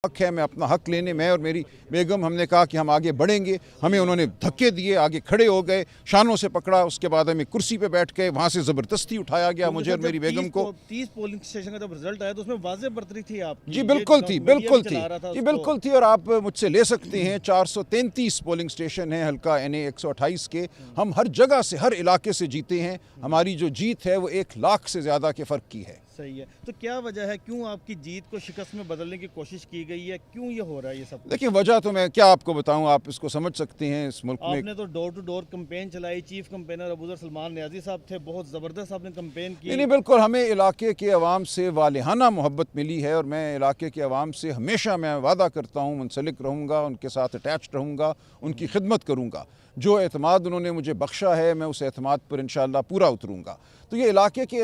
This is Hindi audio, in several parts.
हक है, मैं अपना हक लेने, मैं और मेरी बेगम हमने कहा कि हम आगे बढ़ेंगे। हमें उन्होंने धक्के दिए, आगे खड़े हो गए, शानों से पकड़ा, उसके बाद हमें कुर्सी पे बैठ के वहाँ से ज़बरदस्ती उठाया गया, मुझे और मेरी बेगम को। 30 पोलिंग स्टेशन का जब रिजल्ट आया तो उसमें वाज़ेह बढ़तरी थी आपकी। जी बिल्कुल थी, बिल्कुल थी जी बिल्कुल थी। और आप मुझसे ले सकते हैं 433 पोलिंग स्टेशन हैं हल्का NA 128 के। हम हर जगह से, हर इलाके से जीते हैं। हमारी जो जीत है वो 1 लाख से ज़्यादा के फ़र्क की है। सही है। तो क्या वजह है, क्यों आपकी जीत को शिकस्त में बदलने की कोशिश की गई है, क्यों ये हो रहा है ये सब? देखिए वजह तो मैं क्या आपको बताऊं, आप इसको समझ सकते हैं। इस मुल्क में आपने तो डोर टू डोर कैंपेन चलाई, चीफ कैंपेनर अबूजर सलमान नियाजी साहब थे, बहुत ज़बरदस्त आपने कैंपेन की। नहीं बिल्कुल, हमें इलाके के अवाम से वालिहाना मोहब्बत मिली है और मैं इलाके के अवाम से हमेशा मैं वादा करता हूँ मुंसलिक रहूँगा, उनके साथ अटैच रहूँगा, उनकी खिदमत करूँगा। जो एतमाद उन्होंने मुझे बख्शा है मैं उस एतमाद पर इंशाअल्लाह पूरा उतरूँगा। तो ये इलाके के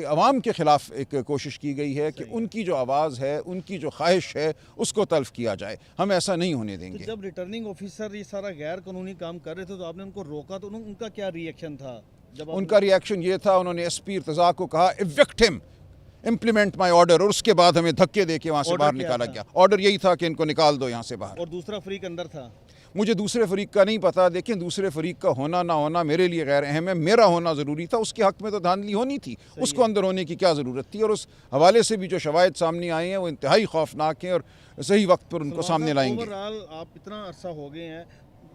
अवाम के ख़िलाफ़ एक कोशिश की गई है कि उनकी जो आवाज़ है, उनकी जो ख्वाहिश है, उसको तल्फ़ किया जाए। हम ऐसा नहीं होने देंगे। तो जब रिटर्निंग ऑफिसर ये सारा गैर कानूनी काम कर रहे थे तो आपने उनको रोका, तो उनका क्या रिएक्शन था? जब उनका रिएक्शन ये था, उन्होंने SP इर्तज़ा को कहा evict him, implement my order, और उसके बाद हमें धक्के दे के वहाँ से बाहर निकाला गया। ऑर्डर यही था कि इनको निकाल दो यहाँ से बाहर। और दूसरा फरीक अंदर था? मुझे दूसरे फरीक का नहीं पता। देखिए दूसरे फरीक का होना ना होना मेरे लिए गैर अहम है, मेरा होना ज़रूरी था। उसके हक़ में तो धांधली होनी थी, उसको अंदर होने की क्या ज़रूरत थी। और उस हवाले से भी जो शवायद सामने आए हैं वो इंतहाई खौफनाक हैं और सही वक्त पर उनको सामने लाएंगे। ओवरऑल आप इतना अरसा हो गए हैं,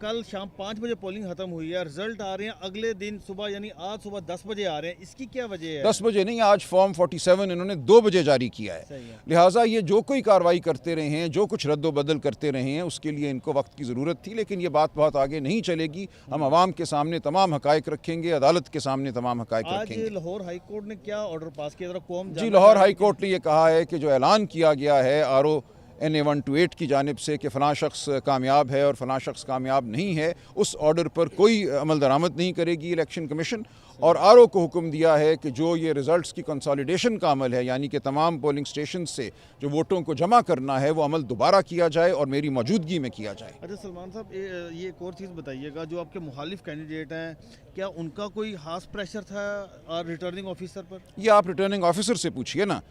कल शाम 5 बजे पोलिंग खत्म हुई है, रिजल्ट आ रहे हैं अगले दिन सुबह, यानी आज सुबह 10 बजे आ रहे हैं, इसकी क्या वजह है? 10 बजे नहीं, आज फॉर्म 47 इन्होंने 2 बजे जारी किया है। लिहाजा ये जो कोई कार्रवाई करते रहे हैं, जो कुछ रद्दोबदल करते रहे हैं, उसके लिए इनको वक्त की ज़रूरत थी। लेकिन ये बात बहुत आगे नहीं चलेगी। हम आवाम के सामने तमाम हक़ाइक़ रखेंगे, अदालत के सामने तमाम हक़ाइक़ रखेंगे। आज लाहौर हाई कोर्ट ने क्या ऑर्डर पास किया? जी, लाहौर हाई कोर्ट ने यह कहा है कि जो ऐलान किया गया है RO NA 128 की जानिब से कि फ़लाँ शख्स कामयाब है और फ़लाँ शख्स कामयाब नहीं है, उस ऑर्डर पर कोई अमल दरामद नहीं करेगी इलेक्शन कमीशन। और RO को हुक्म दिया है कि जो ये रिज़ल्ट्स की कंसोलिडेशन का अमल है, यानी कि तमाम पोलिंग स्टेशन से जो वोटों को जमा करना है, वो अमल दोबारा किया जाए और मेरी मौजूदगी में किया जाए। अच्छा सलमान साहब, ये एक और चीज़ बताइएगा, जो आपके मुखालिफ कैंडिडेट हैं, क्या उनका कोई खास प्रेशर था रिटर्निंग ऑफिसर पर? ये आप रिटर्निंग ऑफिसर से पूछिए ना।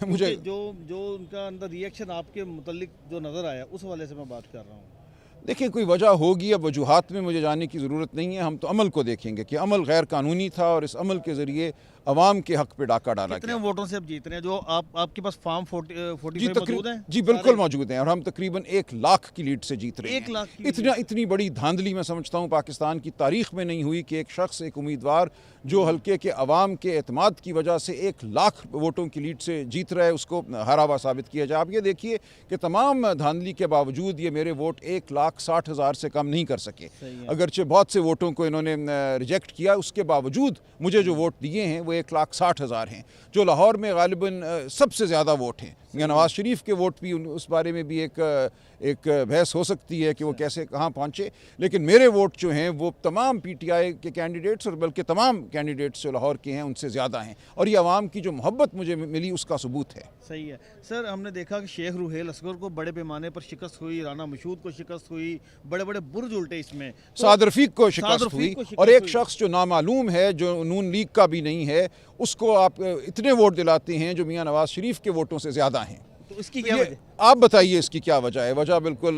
मुझे जो उनका अंदर रिएक्शन आपके मुतल्लिक जो नज़र आया, उस हवाले से मैं बात कर रहा हूँ। देखिए कोई वजह होगी, अब वजूहात में मुझे जाने की ज़रूरत नहीं है। हम तो अमल को देखेंगे कि अमल गैर कानूनी था और इस अमल के ज़रिए अवाम के हक़ पे डाका डाला गया। कितने वोटों से अब जीत रहे हैं? जो आपके पास फॉर्म 45 मौजूद हैं? जी बिल्कुल मौजूद हैं और हम तकरीबन 1 लाख की लीड से जीत रहे हैं। 1 लाख की इतनी बड़ी धांधली मैं समझता हूँ पाकिस्तान की तारीख़ में नहीं हुई कि एक शख्स, एक उम्मीदवार जो हल्के के अवाम के एतमाद की वजह से 1 लाख वोटों की लीड से जीत रहा है, उसको हारा हुआ साबित किया जाए। आप ये देखिए कि तमाम धांधली के बावजूद ये मेरे वोट 1,60,000 से कम नहीं कर सके। अगरचे बहुत से वोटों को इन्होंने रिजेक्ट किया, उसके बावजूद मुझे जो वोट दिए हैं वो 1,60,000 हैं, जो लाहौर में गालिबन सबसे ज़्यादा वोट हैं। मियां नवाज़ शरीफ के वोट भी, उस बारे में भी एक बहस हो सकती है कि वो कैसे कहाँ पहुँचे। लेकिन मेरे वोट जो हैं वो तमाम PTI के कैंडिडेट्स और बल्कि तमाम कैंडिडेट्स जो लाहौर के हैं उनसे ज़्यादा हैं, और ये आवाम की जो मोहब्बत मुझे मिली उसका सबूत है। सही है सर। हमने देखा कि शेख रुहेल असगर को बड़े पैमाने पर शिकस्त हुई, राना मशहूद को शिकस्त हुई, बड़े बड़े बुर्ज उल्टे इसमें, तो साद रफीक को शिकस्त हुई, और एक शख्स जो नामालूम है, जो नून लीग का भी नहीं है, उसको आप इतने वोट दिलाते हैं जो मियां नवाज़ शरीफ के वोटों से ज़्यादा हैं। तो इसकी क्या वजह? आप बताइए इसकी क्या वजह है? वजह बिल्कुल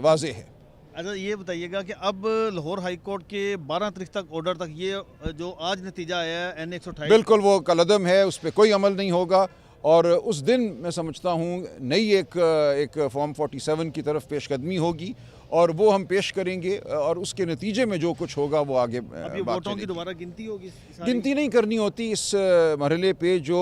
वाज़ेह है। अच्छा ये बताइएगा कि अब लाहौर हाई कोर्ट के 12 तारीख तक ऑर्डर तक, ये जो आज नतीजा आया है NA 128, बिल्कुल वो कलअदम है, उस पर कोई अमल नहीं होगा। और उस दिन मैं समझता हूँ नई एक फॉर्म 47 की तरफ पेशकदमी होगी और वो हम पेश करेंगे, और उसके नतीजे में जो कुछ होगा वो आगे वोटों की दोबारा गिनती होगी? गिनती नहीं करनी होती इस मरहले पे। जो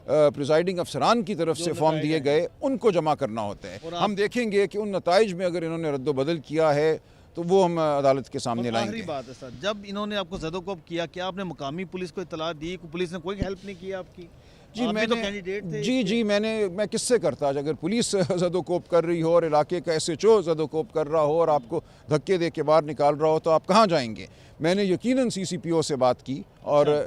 प्रिजाइडिंग अफसरान की तरफ से फॉर्म दिए गए उनको जमा करना होता है। हम देखेंगे कि उन नताइज में अगर इन्होंने रद्दोबदल किया है तो वो हम अदालत के सामने लाएंगे। आखिरी बात है सर, जब इन्होंने आपको ज़दोकोप किया, क्या आपने मुकामी पुलिस को इतला दी? पुलिस ने कोई हेल्प नहीं की आपकी? जी मैंने तो कैंडिडेट थे। जी मैं किससे करता? अगर पुलिस ज़दोकोप कर रही हो और इलाके का SHO ज़दोकोप कर रहा हो और आपको धक्के दे के बाहर निकाल रहा हो तो आप कहाँ जाएंगे? मैंने यकीनन CCPO से बात की और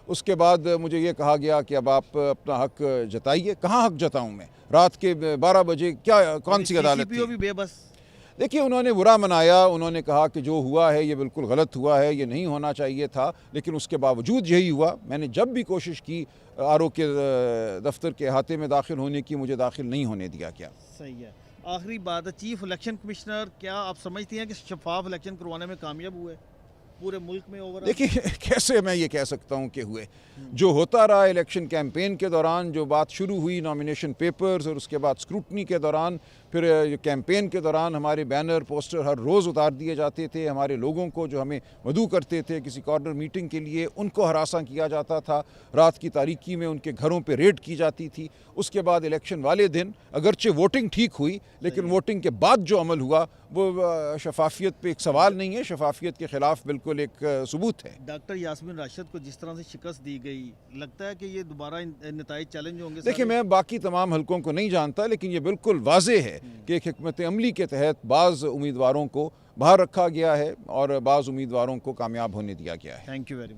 उसके बाद मुझे ये कहा गया कि अब आप अपना हक जताइए। कहाँ हक जताऊँ मैं? रात के 12 बजे क्या, कौन सी अदालत थी? भी बेबस। देखिए उन्होंने बुरा मनाया, उन्होंने कहा कि जो हुआ है ये बिल्कुल गलत हुआ है, ये नहीं होना चाहिए था, लेकिन उसके बावजूद यही हुआ। मैंने जब भी कोशिश की RO के दफ्तर के अहाते में दाखिल होने की, मुझे दाखिल नहीं होने दिया गया। सही है। आखिरी बात है, चीफ इलेक्शन कमिश्नर, क्या आप समझती हैं कि शफाफ इलेक्शन करवाने में कामयाब हुए पूरे मुल्क में? ओवरऑल देखिए कैसे मैं ये कह सकता हूँ कि हुए, जो होता रहा इलेक्शन कैंपेन के दौरान, जो बात शुरू हुई नॉमिनेशन पेपर्स और उसके बाद स्क्रूटनी के दौरान, फिर कैंपेन के दौरान हमारे बैनर पोस्टर हर रोज़ उतार दिए जाते थे। हमारे लोगों को जो हमें मदऊ करते थे किसी कॉर्नर मीटिंग के लिए, उनको हरासा किया जाता था। रात की तारीकी में उनके घरों पे रेड की जाती थी। उसके बाद इलेक्शन वाले दिन अगरचे वोटिंग ठीक हुई, लेकिन वोटिंग के बाद जो अमल हुआ वो शफाफियत पे एक सवाल नहीं है, शफाफियत के ख़िलाफ़ बिल्कुल एक सबूत है। डॉक्टर यास्मीन राशिद को जिस तरह से शिकस्त दी गई, लगता है कि ये दोबारा नताइज चैलेंज होंगे? देखिए मैं बाकी तमाम हलकों को नहीं जानता, लेकिन ये बिल्कुल वाज़ेह है कि एक हिकमत अमली के तहत बाज़ उम्मीदवारों को बाहर रखा गया है और बाज़ उम्मीदवारों को कामयाब होने दिया गया है। Thank you very much.